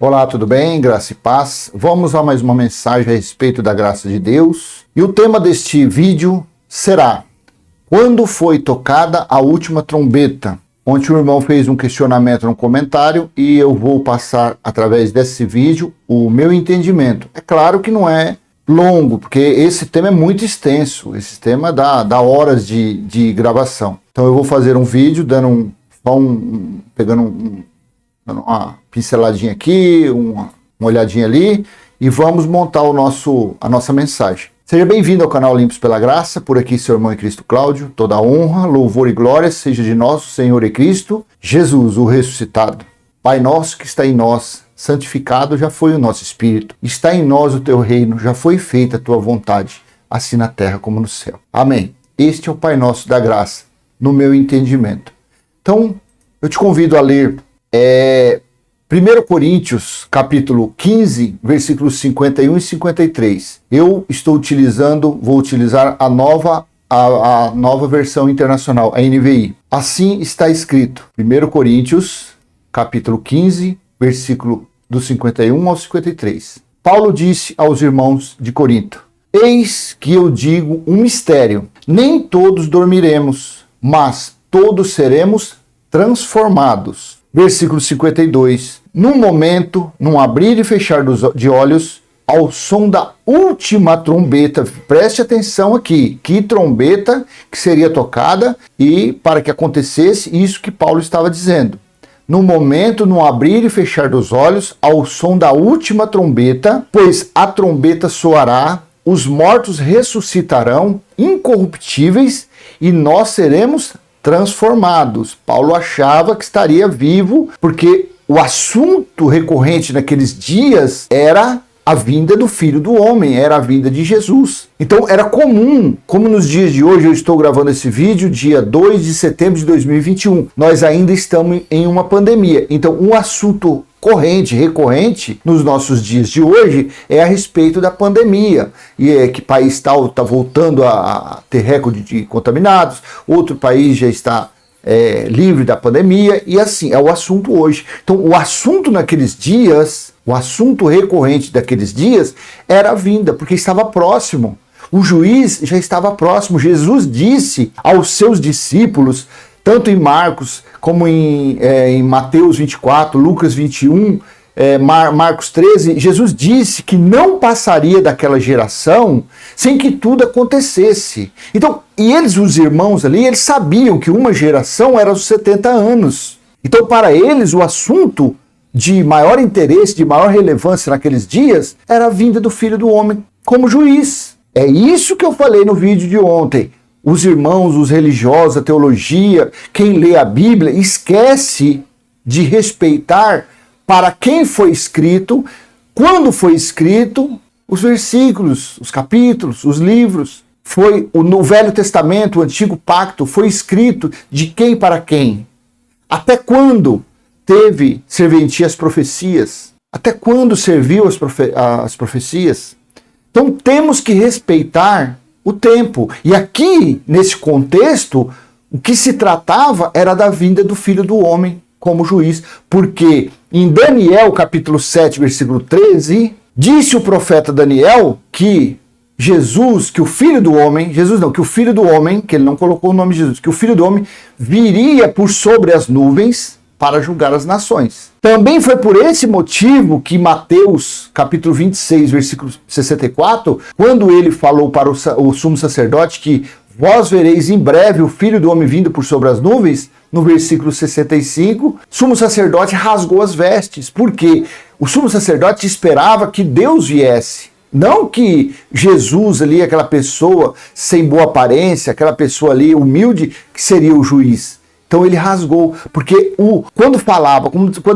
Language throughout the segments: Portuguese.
Olá, tudo bem? Graça e paz. Vamos a mais uma mensagem a respeito da graça de Deus. E o tema deste vídeo será: quando foi tocada a última trombeta? Ontem o irmão fez um questionamento no comentário e eu vou passar através desse vídeo o meu entendimento. É claro que não é longo, porque esse tema é muito extenso. Esse tema dá horas de gravação. Então eu vou fazer um vídeo dando pegando uma pinceladinha aqui, uma olhadinha ali, e vamos montar a nossa mensagem. Seja bem-vindo ao canal Limpos pela Graça, por aqui seu irmão em Cristo Cláudio. Toda honra, louvor e glória seja de nosso Senhor e Cristo, Jesus, o ressuscitado. Pai nosso que está em nós, santificado já foi o nosso espírito. Está em nós o teu reino, já foi feita a tua vontade, assim na terra como no céu. Amém. Este é o Pai Nosso da Graça, no meu entendimento. Então, eu te convido a ler 1 Coríntios, capítulo 15, versículos 51 e 53. Eu vou utilizar a nova versão internacional, a NVI. Assim está escrito, 1 Coríntios, capítulo 15, versículo do 51 ao 53. Paulo disse aos irmãos de Corinto: eis que eu digo um mistério, nem todos dormiremos, mas todos seremos transformados. Versículo 52. Num momento, num abrir e fechar de olhos, ao som da última trombeta. Preste atenção aqui. Que trombeta que seria tocada e para que acontecesse isso que Paulo estava dizendo. No momento, num abrir e fechar dos olhos, ao som da última trombeta, pois a trombeta soará, os mortos ressuscitarão incorruptíveis e nós seremos transformados. Paulo achava que estaria vivo porque o assunto recorrente naqueles dias era a vinda do Filho do Homem, era a vinda de Jesus. Então era comum, como nos dias de hoje, eu estou gravando esse vídeo dia 2 de setembro de 2021, nós ainda estamos em uma pandemia. Então um assunto recorrente nos nossos dias de hoje é a respeito da pandemia, e é que país tal está voltando a ter recorde de contaminados, outro país já está livre da pandemia, e assim é o assunto hoje. Então o assunto naqueles dias, o assunto recorrente daqueles dias era a vinda, porque estava próximo, o juiz já estava próximo. Jesus disse aos seus discípulos, tanto em Marcos como em Mateus 24, Lucas 21, Marcos 13, Jesus disse que não passaria daquela geração sem que tudo acontecesse. Então, e eles, os irmãos ali, eles sabiam que uma geração era os 70 anos. Então, para eles, o assunto de maior interesse, de maior relevância naqueles dias, era a vinda do Filho do Homem como juiz. É isso que eu falei no vídeo de ontem. Os irmãos, os religiosos, a teologia, quem lê a Bíblia, esquece de respeitar para quem foi escrito, quando foi escrito, os versículos, os capítulos, os livros. No Velho Testamento, o Antigo Pacto, foi escrito de quem para quem. Até quando teve serventia as profecias? Até quando serviu as profecias? Então temos que respeitar o tempo. E aqui, nesse contexto, o que se tratava era da vinda do Filho do Homem como juiz. Porque em Daniel, capítulo 7, versículo 13, disse o profeta Daniel que que o Filho do Homem, que o Filho do Homem, que ele não colocou o nome de Jesus, que o Filho do Homem viria por sobre as nuvens para julgar as nações. Também foi por esse motivo que Mateus, capítulo 26, versículo 64, quando ele falou para o sumo sacerdote que vós vereis em breve o Filho do Homem vindo por sobre as nuvens, no versículo 65, o sumo sacerdote rasgou as vestes, porque o sumo sacerdote esperava que Deus viesse. Não que Jesus ali, aquela pessoa sem boa aparência, aquela pessoa ali humilde, que seria o juiz. Então ele rasgou, porque quando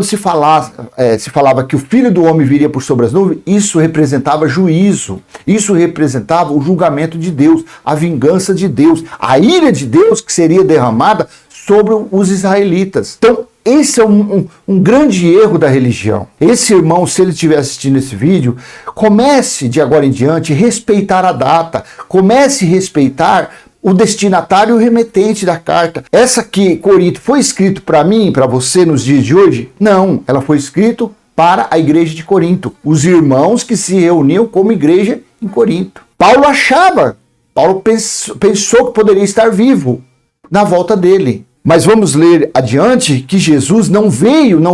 se falava que o Filho do Homem viria por sobre as nuvens, isso representava juízo, isso representava o julgamento de Deus, a vingança de Deus, a ira de Deus que seria derramada sobre os israelitas. Então esse é um grande erro da religião. Esse irmão, se ele estiver assistindo esse vídeo, comece de agora em diante a respeitar a data, comece a respeitar o destinatário e o remetente da carta. Essa aqui, Corinto, foi escrito para mim, para você nos dias de hoje? Não, ela foi escrito para a igreja de Corinto, os irmãos que se reuniam como igreja em Corinto. Paulo pensou que poderia estar vivo na volta dele. Mas vamos ler adiante que Jesus não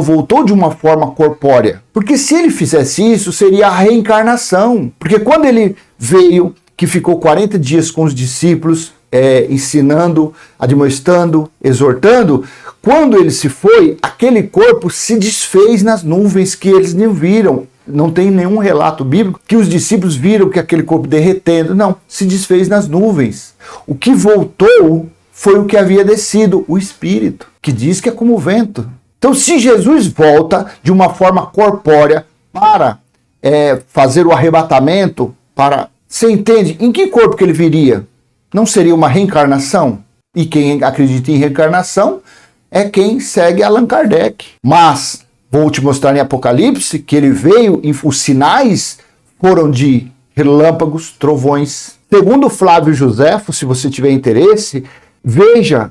voltou de uma forma corpórea. Porque se ele fizesse isso, seria a reencarnação. Porque quando ele veio, que ficou 40 dias com os discípulos, ensinando, admoestando, exortando, quando ele se foi, aquele corpo se desfez nas nuvens que eles não viram. Não tem nenhum relato bíblico que os discípulos viram que aquele corpo derretendo. Não, se desfez nas nuvens. O que voltou foi o que havia descido, o Espírito, que diz que é como o vento. Então, se Jesus volta de uma forma corpórea para fazer o arrebatamento, você entende em que corpo que ele viria? Não seria uma reencarnação? E quem acredita em reencarnação é quem segue Allan Kardec. Mas vou te mostrar em Apocalipse que ele veio, os sinais foram de relâmpagos, trovões. Segundo Flávio Joséfo, se você tiver interesse, veja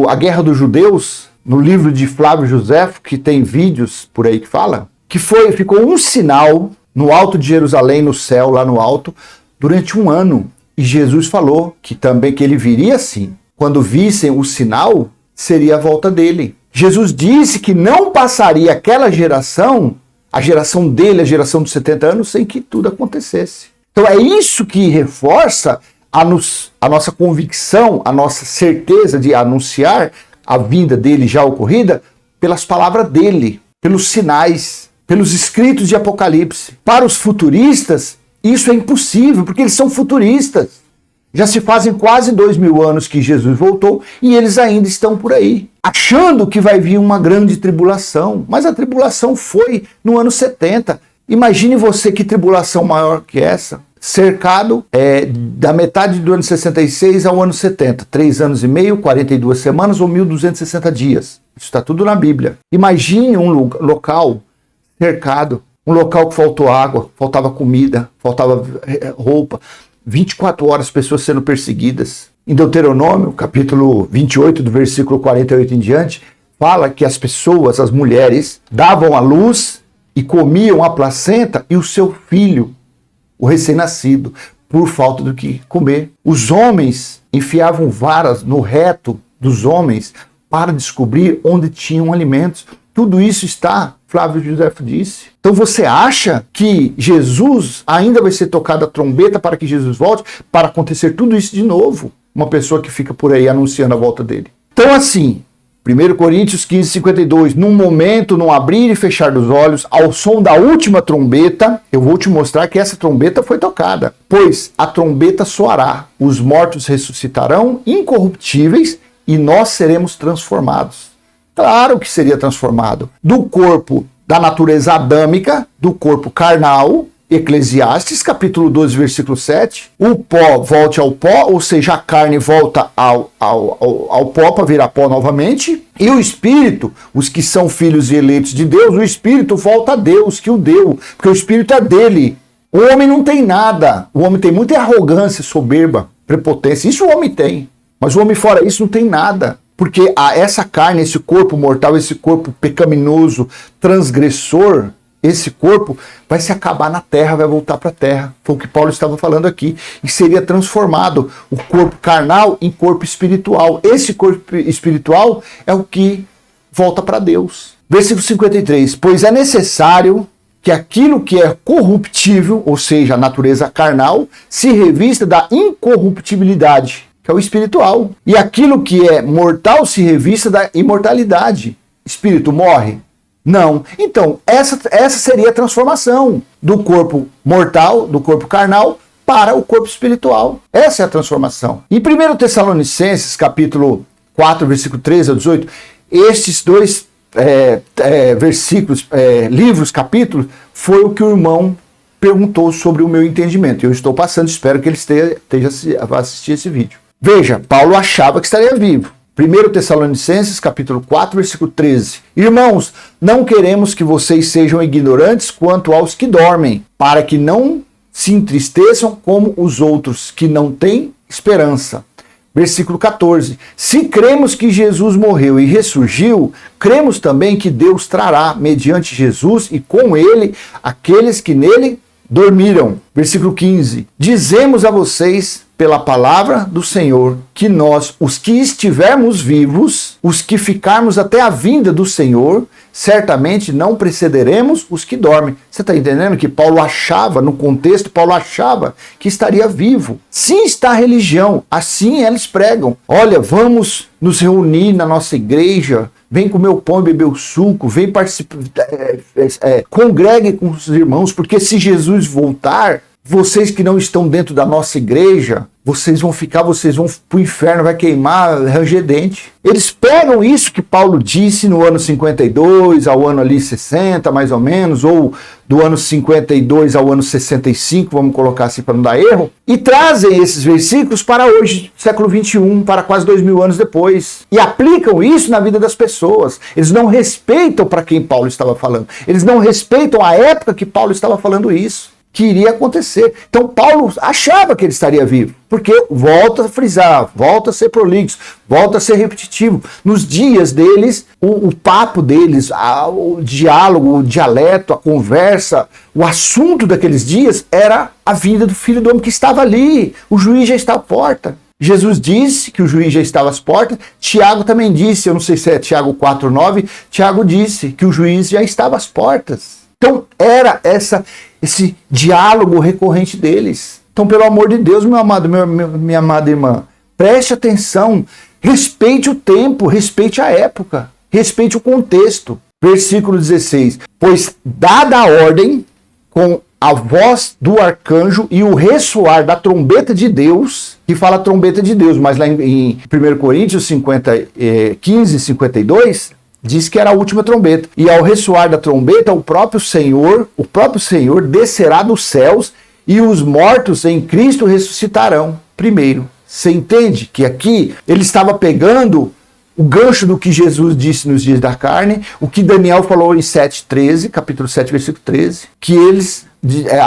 a Guerra dos Judeus, no livro de Flávio Joséfo, que tem vídeos por aí que fala, que ficou um sinal no alto de Jerusalém, no céu, lá no alto, durante um ano. E Jesus falou que ele viria assim. Quando vissem o sinal, seria a volta dele. Jesus disse que não passaria aquela geração, a geração dele, a geração dos 70 anos, sem que tudo acontecesse. Então é isso que reforça a nossa convicção, a nossa certeza de anunciar a vinda dele já ocorrida pelas palavras dele, pelos sinais, pelos escritos de Apocalipse. Para os futuristas, isso é impossível, porque eles são futuristas. Já se fazem quase 2000 anos que Jesus voltou e eles ainda estão por aí, achando que vai vir uma grande tribulação. Mas a tribulação foi no ano 70. Imagine você que tribulação maior que essa. Cercado da metade do ano 66 ao ano 70. 3 anos e meio, 42 semanas ou 1.260 dias. Isso está tudo na Bíblia. Imagine um local cercado, um local que faltou água, faltava comida, faltava roupa. 24 horas pessoas sendo perseguidas. Em Deuteronômio, capítulo 28, do versículo 48 em diante, fala que as pessoas, as mulheres, davam à luz e comiam a placenta e o seu filho, o recém-nascido, por falta do que comer. Os homens enfiavam varas no reto dos homens para descobrir onde tinham alimentos. Tudo isso está, Flávio Joséfo disse. Então você acha que Jesus ainda vai ser tocada a trombeta para que Jesus volte, para acontecer tudo isso de novo? Uma pessoa que fica por aí anunciando a volta dele. Então assim, 1 Coríntios 15, 52, num momento, num abrir e fechar dos olhos, ao som da última trombeta, eu vou te mostrar que essa trombeta foi tocada. Pois a trombeta soará, os mortos ressuscitarão incorruptíveis e nós seremos transformados. Claro que seria transformado do corpo da natureza adâmica, do corpo carnal, Eclesiastes, capítulo 12, versículo 7. O pó volte ao pó, ou seja, a carne volta ao pó para virar pó novamente. E o espírito, os que são filhos e eleitos de Deus, o espírito volta a Deus, que o deu, porque o espírito é dele. O homem não tem nada. O homem tem muita arrogância, soberba, prepotência. Isso o homem tem. Mas o homem fora isso não tem nada. Porque essa carne, esse corpo mortal, esse corpo pecaminoso, transgressor, esse corpo vai se acabar na terra, vai voltar para a terra. Foi o que Paulo estava falando aqui. E seria transformado o corpo carnal em corpo espiritual. Esse corpo espiritual é o que volta para Deus. Versículo 53. Pois é necessário que aquilo que é corruptível, ou seja, a natureza carnal, se revista da incorruptibilidade, que é o espiritual. E aquilo que é mortal se revista da imortalidade. Espírito morre? Não. Então, essa seria a transformação do corpo mortal, do corpo carnal, para o corpo espiritual. Essa é a transformação. Em 1 Tessalonicenses, capítulo 4, versículo 13 a 18, estes dois versículos, livros, capítulos, foi o que o irmão perguntou sobre o meu entendimento. Eu estou passando, espero que ele esteja a assistir esse vídeo. Veja, Paulo achava que estaria vivo. 1 Tessalonicenses, capítulo 4, versículo 13. Irmãos, não queremos que vocês sejam ignorantes quanto aos que dormem, para que não se entristeçam como os outros que não têm esperança. Versículo 14. Se cremos que Jesus morreu e ressurgiu, cremos também que Deus trará, mediante Jesus e com ele, aqueles que nele dormiram. Versículo 15. Dizemos a vocês, pela palavra do Senhor, que nós, os que estivermos vivos, os que ficarmos até a vinda do Senhor, certamente não precederemos os que dormem. Você está entendendo que Paulo achava, no contexto, Paulo achava que estaria vivo. Sim está a religião, assim eles pregam. Olha, vamos nos reunir na nossa igreja, vem comer o pão e beber o suco, vem participar, congregue com os irmãos, porque se Jesus voltar, vocês que não estão dentro da nossa igreja, vocês vão para o inferno, vai queimar, ranger dente. Eles pegam isso que Paulo disse no ano 52 ao ano ali 60, mais ou menos, ou do ano 52 ao ano 65, vamos colocar assim para não dar erro, e trazem esses versículos para hoje, século 21, para quase 2000 anos depois, e aplicam isso na vida das pessoas. Eles não respeitam para quem Paulo estava falando, eles não respeitam a época que Paulo estava falando isso, que iria acontecer. Então Paulo achava que ele estaria vivo, porque volta a frisar, volta a ser prolixo, volta a ser repetitivo. Nos dias deles, o papo deles, o diálogo, o dialeto, a conversa, o assunto daqueles dias era a vinda do Filho do Homem que estava ali. O juiz já está à porta. Jesus disse que o juiz já estava às portas. Tiago também disse, eu não sei se é Tiago 4:9, Tiago disse que o juiz já estava às portas. Então era esse diálogo recorrente deles. Então, pelo amor de Deus, meu amado, minha amada irmã, preste atenção, respeite o tempo, respeite a época, respeite o contexto. Versículo 16. Pois dada a ordem, com a voz do arcanjo e o ressoar da trombeta de Deus, que fala trombeta de Deus, mas lá em 1 Coríntios 15:52, diz que era a última trombeta. E ao ressoar da trombeta, o próprio Senhor descerá dos céus e os mortos em Cristo ressuscitarão primeiro. Você entende que aqui ele estava pegando o gancho do que Jesus disse nos dias da carne, o que Daniel falou em 7:13, capítulo 7, versículo 13, que eles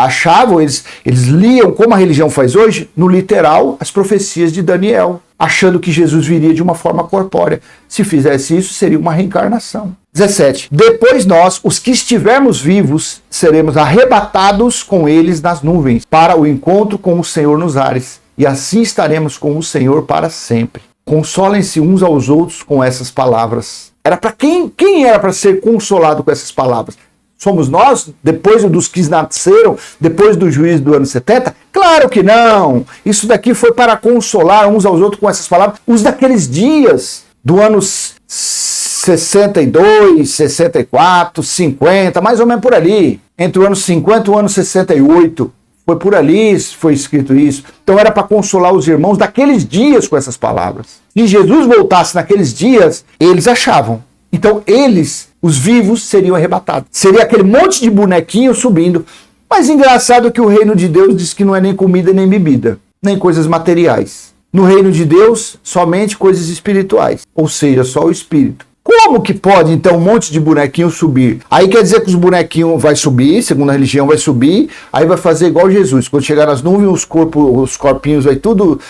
achavam, eles liam, como a religião faz hoje, no literal, as profecias de Daniel, achando que Jesus viria de uma forma corpórea. Se fizesse isso, seria uma reencarnação. 17. Depois nós, os que estivermos vivos, seremos arrebatados com eles nas nuvens, para o encontro com o Senhor nos ares, e assim estaremos com o Senhor para sempre. Consolem-se uns aos outros com essas palavras. Era para quem era para ser consolado com essas palavras? Somos nós, depois dos que nasceram, depois do juízo do ano 70? Claro que não! Isso daqui foi para consolar uns aos outros com essas palavras. Os daqueles dias, do ano 62, 64, 50, mais ou menos por ali. Entre o ano 50 e o ano 68. Foi por ali, foi escrito isso. Então era para consolar os irmãos daqueles dias com essas palavras. Se Jesus voltasse naqueles dias, eles achavam. Então eles, os vivos, seriam arrebatados. Seria aquele monte de bonequinho subindo. Mas engraçado que o reino de Deus diz que não é nem comida nem bebida, nem coisas materiais. No reino de Deus, somente coisas espirituais. Ou seja, só o Espírito. Como que pode, então, um monte de bonequinho subir? Aí quer dizer que os bonequinhos vai subir, segundo a religião vai subir, aí vai fazer igual Jesus. Quando chegar nas nuvens, os corpinhos vai tudo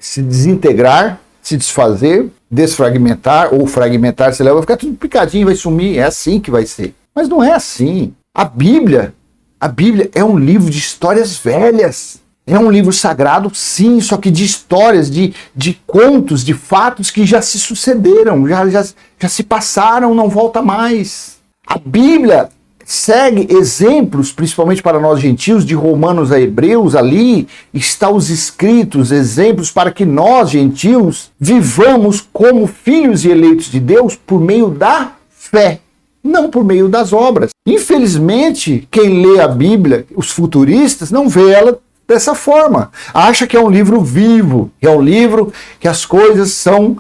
se desintegrar, se desfazer, desfragmentar ou fragmentar, sei lá, vai ficar tudo picadinho, vai sumir. É assim que vai ser. Mas não é assim. A Bíblia é um livro de histórias velhas. É um livro sagrado, sim, só que de histórias, de contos, de fatos que já se sucederam, já se passaram, não volta mais. A Bíblia segue exemplos, principalmente para nós gentios, de Romanos a Hebreus, ali está os escritos, exemplos para que nós, gentios, vivamos como filhos e eleitos de Deus por meio da fé, não por meio das obras. Infelizmente, quem lê a Bíblia, os futuristas, não vê ela dessa forma. Acha que é um livro vivo, que é um livro que as coisas são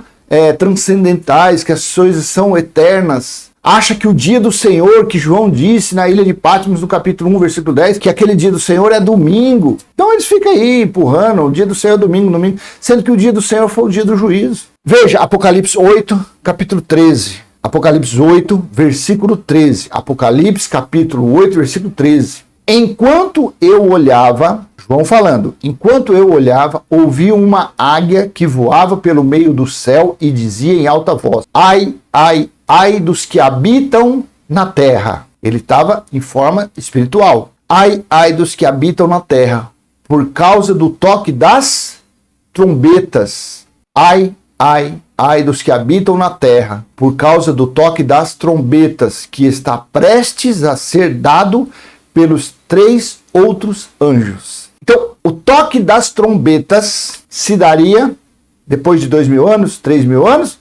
transcendentais, que as coisas são eternas. Acha que o dia do Senhor, que João disse na ilha de Patmos, no capítulo 1, versículo 10, que aquele dia do Senhor é domingo. Então eles ficam aí empurrando, o dia do Senhor é domingo, sendo que o dia do Senhor foi o dia do juízo. Veja, Apocalipse 8, capítulo 13. Apocalipse 8, versículo 13. Apocalipse, capítulo 8, versículo 13. Enquanto eu olhava, João falando, enquanto eu olhava, ouvi uma águia que voava pelo meio do céu e dizia em alta voz: ai, ai, ai dos que habitam na terra. Ele estava em forma espiritual. Ai, ai dos que habitam na terra, por causa do toque das trombetas. Ai, ai, ai dos que habitam na terra, por causa do toque das trombetas, que está prestes a ser dado pelos 3 outros anjos. Então, o toque das trombetas se daria depois de 2.000 anos, 3.000 anos,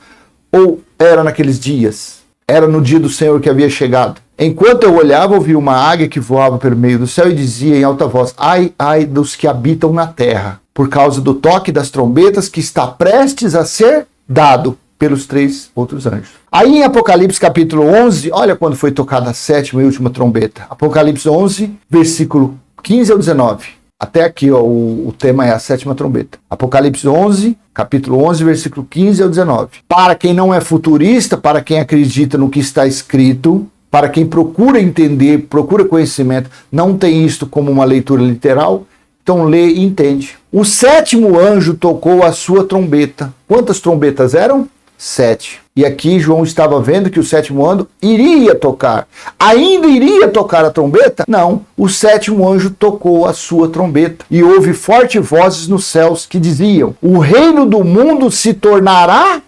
ou era naqueles dias? Era no dia do Senhor que havia chegado. Enquanto eu olhava, ouvi uma águia que voava pelo meio do céu e dizia em alta voz: ai, ai dos que habitam na terra, por causa do toque das trombetas que está prestes a ser dado pelos 3 outros anjos. Aí em Apocalipse capítulo 11, olha quando foi tocada a 7ª e última trombeta. Apocalipse 11, versículo 15 ao 19. Até aqui, ó, o tema é a 7ª trombeta. Apocalipse 11, capítulo 11, versículo 15 ao 19. Para quem não é futurista, para quem acredita no que está escrito, para quem procura entender, procura conhecimento, não tem isto como uma leitura literal, então lê e entende. O 7º anjo tocou a sua trombeta. Quantas trombetas eram? 7. E aqui João estava vendo que o 7º anjo iria tocar. Ainda iria tocar a trombeta? Não. O 7º anjo tocou a sua trombeta. E houve fortes vozes nos céus que diziam: o reino do mundo se tornará,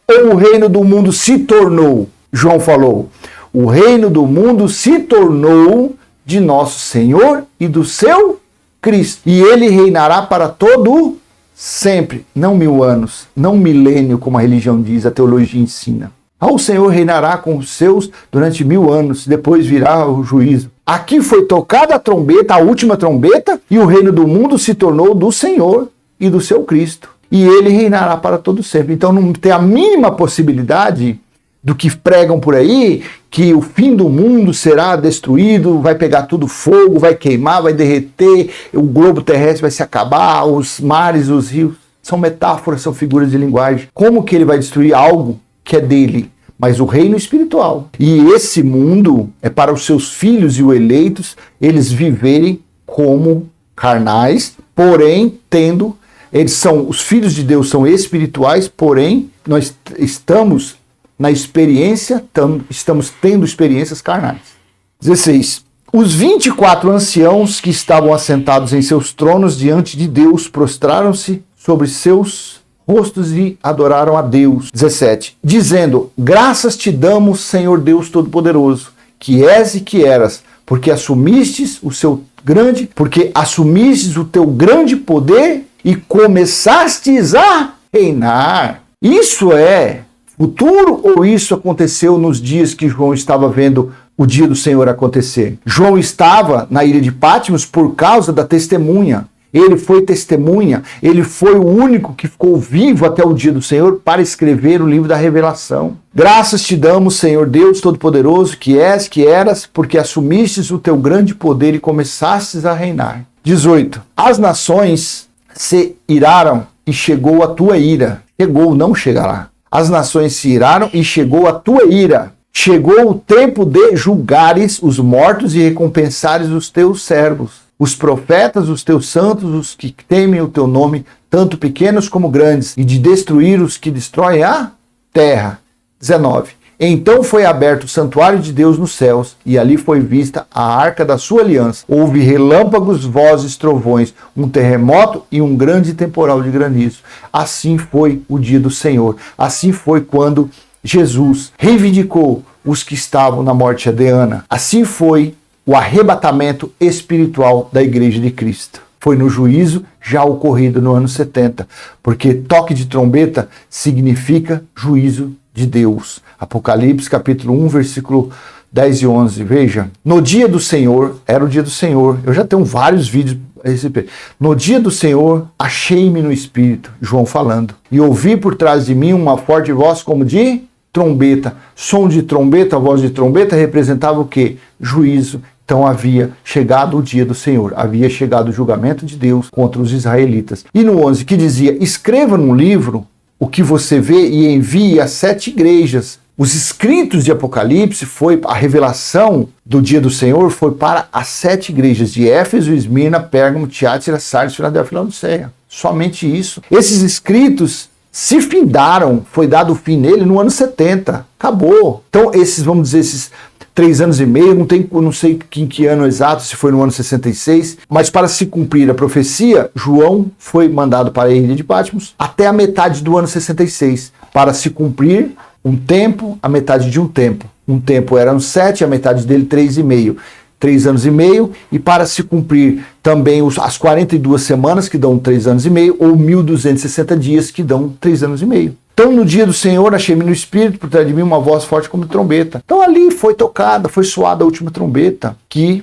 ou o reino do mundo se tornou? João falou: o reino do mundo se tornou de nosso Senhor e do seu Cristo. E ele reinará para todo sempre, não 1000 anos, não milênio, como a religião diz, a teologia ensina. O Senhor reinará com os seus durante 1000 anos, depois virá o juízo. Aqui foi tocada a trombeta, a última trombeta, e o reino do mundo se tornou do Senhor e do seu Cristo. E ele reinará para todo sempre. Então não tem a mínima possibilidade do que pregam por aí, que o fim do mundo será destruído, vai pegar tudo fogo, vai queimar, vai derreter, o globo terrestre vai se acabar, os mares, os rios. São metáforas, são figuras de linguagem. Como que ele vai destruir algo que é dele? Mas o reino espiritual. E esse mundo é para os seus filhos e os eleitos, eles viverem como carnais, porém tendo, eles são, os filhos de Deus são espirituais, porém nós estamos na experiência, estamos tendo experiências carnais. 16. Os 24 anciãos que estavam assentados em seus tronos diante de Deus prostraram-se sobre seus rostos e adoraram a Deus. 17. Dizendo: graças te damos, Senhor Deus Todo-Poderoso, que és e que eras, porque assumistes o teu grande poder e começastes a reinar. Isso é futuro ou isso aconteceu nos dias que João estava vendo o dia do Senhor acontecer? João estava na ilha de Patmos por causa da testemunha. Ele foi testemunha, ele foi o único que ficou vivo até o dia do Senhor para escrever o livro da Revelação. Graças te damos, Senhor Deus Todo-Poderoso, que és, que eras, porque assumistes o teu grande poder e começastes a reinar. 18. As nações se iraram e chegou a tua ira. Chegou, não chegará. As nações se iraram e chegou a tua ira. Chegou o tempo de julgares os mortos e recompensares os teus servos, os profetas, os teus santos, os que temem o teu nome, tanto pequenos como grandes, e de destruir os que destroem a terra. 19. Então foi aberto o santuário de Deus nos céus, e ali foi vista a arca da sua aliança. Houve relâmpagos, vozes, trovões, um terremoto e um grande temporal de granizo. Assim foi o dia do Senhor. Assim foi quando Jesus reivindicou os que estavam na morte adeana. Assim foi o arrebatamento espiritual da Igreja de Cristo. Foi no juízo já ocorrido no ano 70, porque toque de trombeta significa juízo de Deus. Apocalipse capítulo 1, versículo 10 e 11. Veja, no dia do Senhor, era o dia do Senhor. Eu já tenho vários vídeos a respeito. No dia do Senhor, achei-me no Espírito, João falando, e ouvi por trás de mim uma forte voz como de trombeta. Som de trombeta, a voz de trombeta representava o quê? Juízo. Então havia chegado o dia do Senhor, havia chegado o julgamento de Deus contra os israelitas. E no 11, que dizia: escreva num livro o que você vê e envie às 7 igrejas Os escritos de Apocalipse, a revelação do dia do Senhor foi para as 7 igrejas de Éfeso, Esmirna, Pérgamo, Tiátira, Sardes, Filadélfia e Laodiceia. Somente isso. Esses escritos se findaram, foi dado o fim nele no ano 70. Acabou. Então vamos dizer, esses 3 anos e meio, não sei em que ano exato, se foi no ano 66, mas para se cumprir a profecia, João foi mandado para a ilha de Patmos até a metade do ano 66, para se cumprir um tempo, a metade de um tempo. Um tempo eram 7, a metade dele 3,5. 3 anos e meio, e para se cumprir também as 42 semanas, que dão 3 anos e meio, ou 1.260 dias, que dão 3 anos e meio. Então, no dia do Senhor, achei-me no Espírito, por trás de mim uma voz forte como trombeta. Então, ali foi tocada, foi soada a última trombeta, que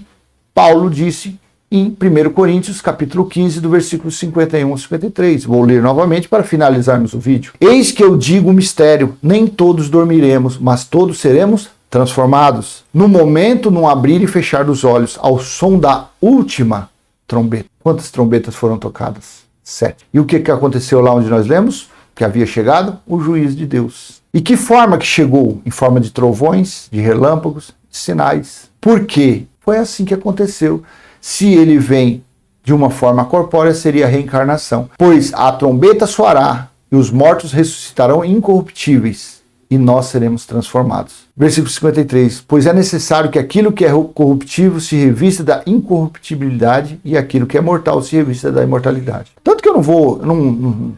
Paulo disse em 1 Coríntios, capítulo 15, do versículo 51 a 53. Vou ler novamente para finalizarmos o vídeo. Eis que eu digo um mistério, nem todos dormiremos, mas todos seremos transformados. No momento, num abrir e fechar dos olhos, ao som da última trombeta. Quantas trombetas foram tocadas? 7. E o que aconteceu lá onde nós lemos? Que havia chegado o juízo de Deus. E que forma que chegou? Em forma de trovões, de relâmpagos, de sinais. Por quê? Foi assim que aconteceu. Se ele vem de uma forma corpórea, seria a reencarnação. Pois a trombeta soará e os mortos ressuscitarão incorruptíveis e nós seremos transformados. Versículo 53. Pois é necessário que aquilo que é corruptível se revista da incorruptibilidade e aquilo que é mortal se revista da imortalidade. Tanto que eu não vou,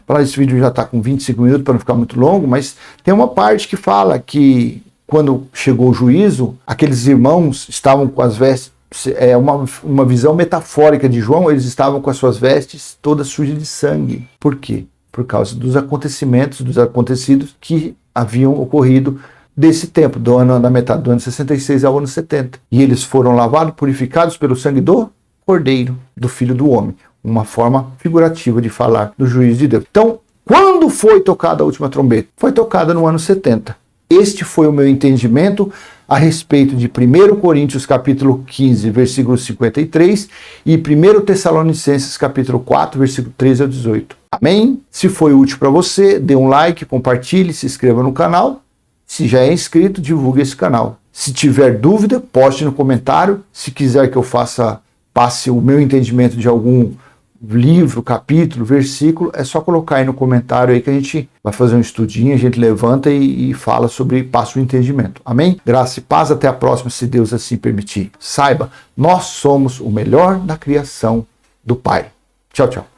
para esse vídeo já está com 25 minutos para não ficar muito longo, mas tem uma parte que fala que quando chegou o juízo, aqueles irmãos estavam com as vestes, uma visão metafórica de João, eles estavam com as suas vestes todas sujas de sangue. Por quê? Por causa dos acontecidos que haviam ocorrido desse tempo, da metade do ano 66 ao ano 70. E eles foram lavados, purificados pelo sangue do Cordeiro, do Filho do Homem. Uma forma figurativa de falar do juízo de Deus. Então, quando foi tocada a última trombeta? Foi tocada no ano 70. Este foi o meu entendimento a respeito de 1 Coríntios capítulo 15, versículo 53 e 1 Tessalonicenses capítulo 4, versículo 13 ao 18. Amém? Se foi útil para você, dê um like, compartilhe, se inscreva no canal. Se já é inscrito, divulgue esse canal. Se tiver dúvida, poste no comentário. Se quiser que eu passe o meu entendimento de algum livro, capítulo, versículo, é só colocar aí no comentário aí que a gente vai fazer um estudinho, a gente levanta e fala sobre, passa o entendimento. Amém? Graça e paz, até a próxima, se Deus assim permitir. Saiba, nós somos o melhor da criação do Pai. Tchau, tchau.